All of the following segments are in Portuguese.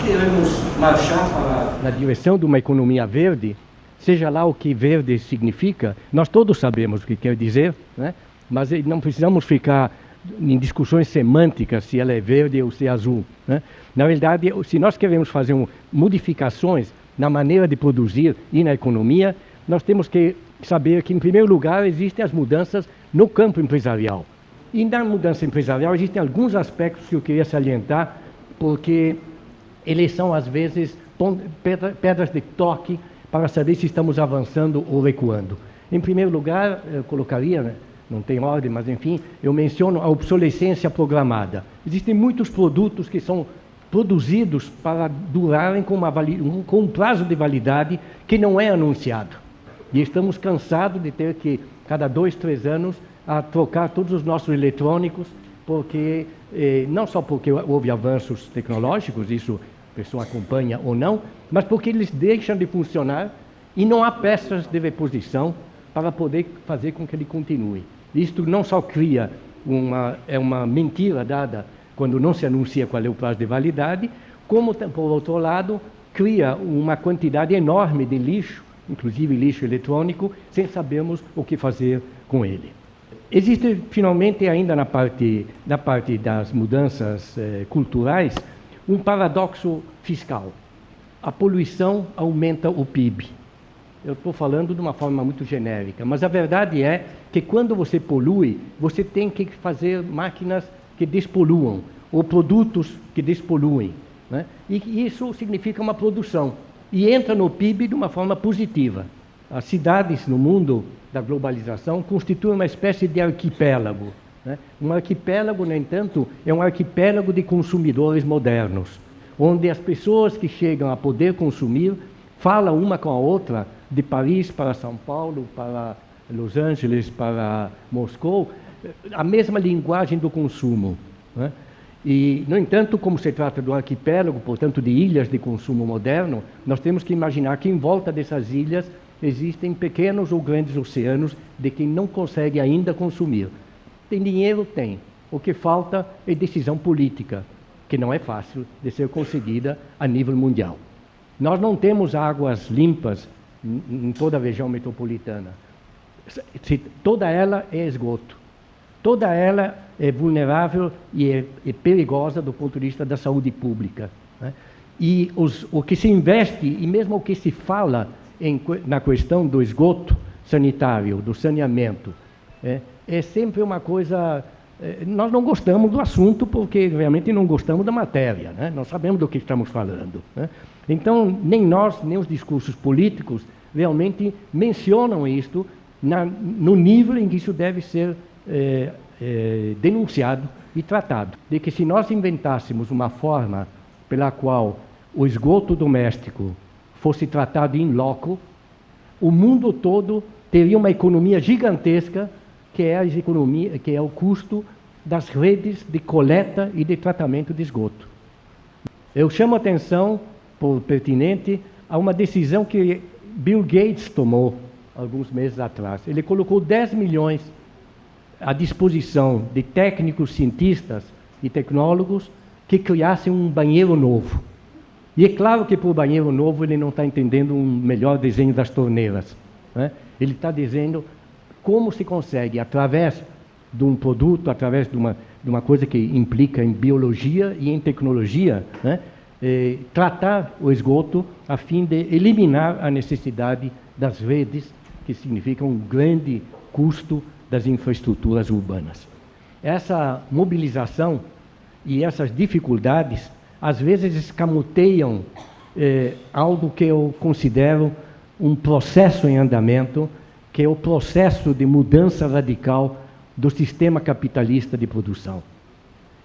queremos marchar na direção de uma economia verde, seja lá o que verde significa, nós todos sabemos o que quer dizer, né? Mas não precisamos ficar em discussões semânticas se ela é verde ou se é azul, né? Na verdade, se nós queremos fazer modificações na maneira de produzir e na economia, nós temos que saber que, em primeiro lugar, existem as mudanças no campo empresarial. E na mudança empresarial existem alguns aspectos que eu queria salientar, porque eles são, às vezes, pedras de toque para saber se estamos avançando ou recuando. Em primeiro lugar, eu colocaria, né, não tem ordem, mas enfim, eu menciono a obsolescência programada. Existem muitos produtos que são produzidos para durarem com um prazo de validade que não é anunciado. E estamos cansados de ter que, cada 2, 3 anos, a trocar todos os nossos eletrônicos, porque não só porque houve avanços tecnológicos, isso a pessoa acompanha ou não, mas porque eles deixam de funcionar e não há peças de reposição para poder fazer com que ele continue. Isto não só cria uma mentira dada quando não se anuncia qual é o prazo de validade, como, por outro lado, cria uma quantidade enorme de lixo, inclusive lixo eletrônico, sem sabermos o que fazer com ele. Existe, finalmente, ainda na parte das mudanças culturais, um paradoxo fiscal. A poluição aumenta o PIB. Eu estou falando de uma forma muito genérica, mas a verdade é que quando você polui, você tem que fazer máquinas que despoluam, ou produtos que despoluem, né? E isso significa uma produção, e entra no PIB de uma forma positiva. As cidades no mundo da globalização constituem uma espécie de arquipélago, né? Um arquipélago, no entanto, é um arquipélago de consumidores modernos, onde as pessoas que chegam a poder consumir falam uma com a outra, de Paris para São Paulo, para Los Angeles, para Moscou, a mesma linguagem do consumo, né? E, no entanto, como se trata de um arquipélago, portanto, de ilhas de consumo moderno, nós temos que imaginar que em volta dessas ilhas existem pequenos ou grandes oceanos de quem não consegue ainda consumir. Tem dinheiro? Tem. O que falta é decisão política, que não é fácil de ser conseguida a nível mundial. Nós não temos águas limpas em toda a região metropolitana. Toda ela é esgoto. Toda ela é vulnerável e é perigosa do ponto de vista da saúde pública, né? E o que se investe, e mesmo o que se fala na questão do esgoto sanitário, do saneamento, é sempre uma coisa... nós não gostamos do assunto porque realmente não gostamos da matéria, né? Nós sabemos do que estamos falando, né? Então, nem nós, nem os discursos políticos realmente mencionam isto no nível em que isso deve ser denunciado e tratado. De que se nós inventássemos uma forma pela qual o esgoto doméstico fosse tratado in loco, o mundo todo teria uma economia gigantesca, que é o custo das redes de coleta e de tratamento de esgoto. Eu chamo a atenção, por pertinente, a uma decisão que Bill Gates tomou alguns meses atrás. Ele colocou 10 milhões à disposição de técnicos, cientistas e tecnólogos que criassem um banheiro novo. E é claro que, por banheiro novo, ele não está entendendo um melhor desenho das torneiras, né? Ele está dizendo como se consegue, através de um produto, através de uma coisa que implica em biologia e em tecnologia, né? Tratar o esgoto a fim de eliminar a necessidade das redes, que significa um grande custo das infraestruturas urbanas. Essa mobilização e essas dificuldades, às vezes, escamoteiam algo que eu considero um processo em andamento, que é o processo de mudança radical do sistema capitalista de produção.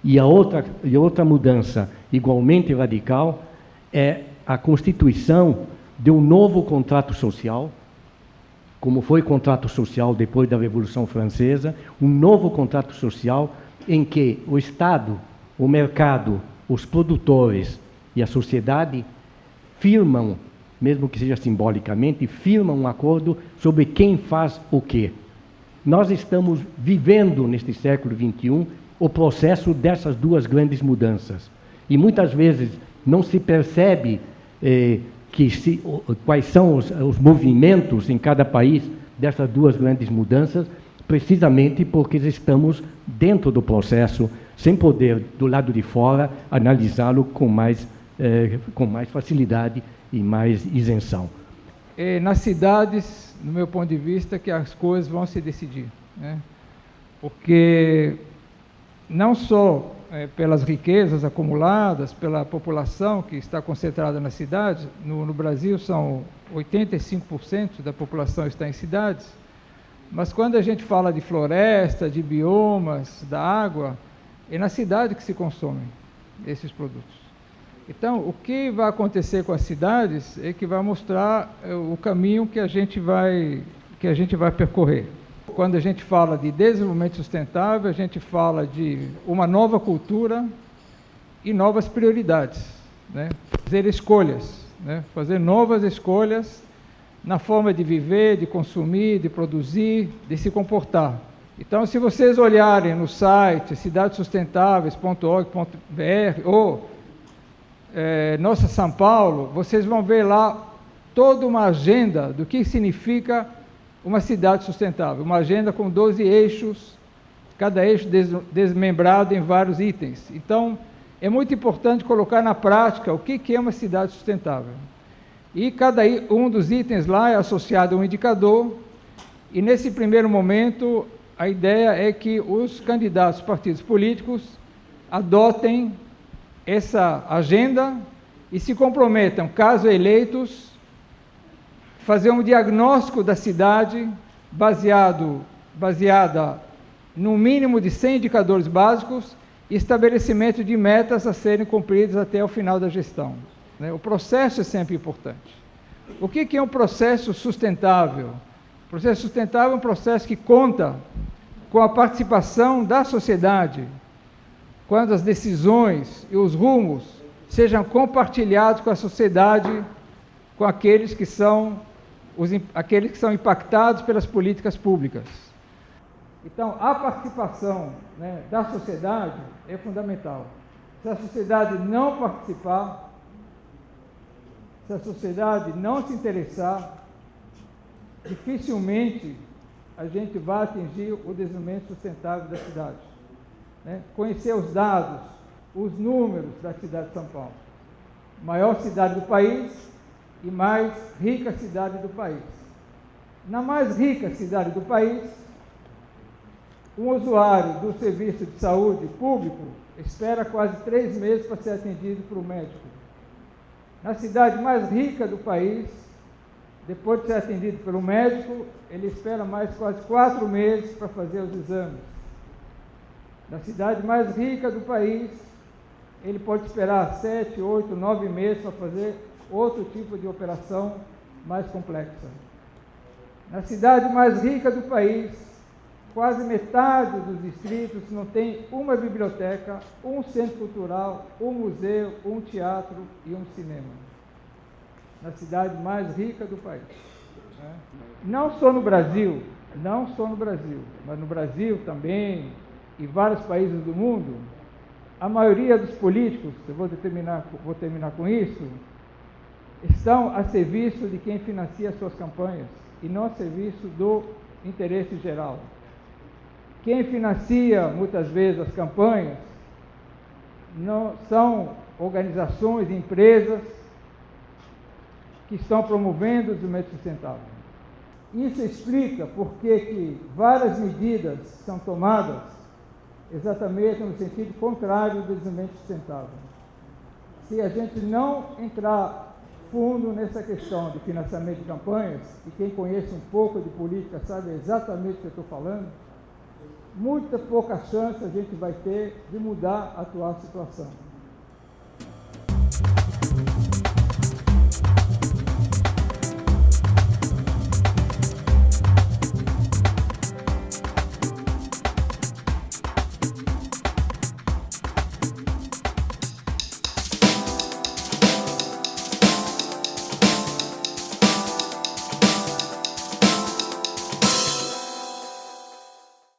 E a outra mudança igualmente radical é a constituição de um novo contrato social, como foi o contrato social depois da Revolução Francesa, um novo contrato social em que o Estado, o mercado, os produtores e a sociedade firmam, mesmo que seja simbolicamente, firmam um acordo sobre quem faz o quê. Nós estamos vivendo, neste século XXI, o processo dessas duas grandes mudanças. E muitas vezes não se percebe quais são os movimentos em cada país dessas duas grandes mudanças, precisamente porque estamos dentro do processo, sem poder, do lado de fora, analisá-lo com mais facilidade e mais isenção. Nas cidades, no meu ponto de vista, que as coisas vão se decidir, né? Porque não só pelas riquezas acumuladas, pela população que está concentrada nas cidades, no Brasil são 85% da população está em cidades, mas quando a gente fala de floresta, de biomas, da água, é na cidade que se consomem esses produtos. Então, o que vai acontecer com as cidades é que vai mostrar o caminho que a gente vai percorrer. Quando a gente fala de desenvolvimento sustentável, a gente fala de uma nova cultura e novas prioridades, né? Fazer escolhas, né? Fazer novas escolhas na forma de viver, de consumir, de produzir, de se comportar. Então, se vocês olharem no site cidadessustentáveis.org.br ou Nossa São Paulo, vocês vão ver lá toda uma agenda do que significa uma cidade sustentável, uma agenda com 12 eixos, cada eixo desmembrado em vários itens. Então, é muito importante colocar na prática o que é uma cidade sustentável. E cada um dos itens lá é associado a um indicador, e nesse primeiro momento, a ideia é que os candidatos, partidos políticos, adotem essa agenda e se comprometam, caso eleitos, fazer um diagnóstico da cidade baseada no mínimo de 100 indicadores básicos e estabelecimento de metas a serem cumpridas até o final da gestão, né? O processo é sempre importante. O que é um processo sustentável? O processo sustentável é um processo que conta com a participação da sociedade, quando as decisões e os rumos sejam compartilhados com a sociedade, com aqueles que são impactados pelas políticas públicas. Então, a participação, né, da sociedade é fundamental. Se a sociedade não participar, se a sociedade não se interessar, dificilmente a gente vai atingir o desenvolvimento sustentável da cidade, né? Conhecer os dados, os números da cidade de São Paulo. Maior cidade do país e mais rica cidade do país. Na mais rica cidade do país, um usuário do serviço de saúde público espera quase 3 meses para ser atendido por um médico. Na cidade mais rica do país, depois de ser atendido por um médico, ele espera mais quase 4 meses para fazer os exames. Na cidade mais rica do país, ele pode esperar 7, 8, 9 meses para fazer outro tipo de operação mais complexa. Na cidade mais rica do país, quase metade dos distritos não tem uma biblioteca, um centro cultural, um museu, um teatro e um cinema. Na cidade mais rica do país, né? Não só no Brasil, mas no Brasil também e vários países do mundo, a maioria dos políticos, eu vou terminar com isso, estão a serviço de quem financia suas campanhas e não a serviço do interesse geral. Quem financia, muitas vezes, as campanhas não são organizações, empresas que estão promovendo o desenvolvimento sustentável. Isso explica por que várias medidas são tomadas exatamente no sentido contrário do desenvolvimento sustentável. Se a gente não entrar fundo nessa questão de financiamento de campanhas, e quem conhece um pouco de política sabe exatamente o que eu estou falando, muita pouca chance a gente vai ter de mudar a atual situação.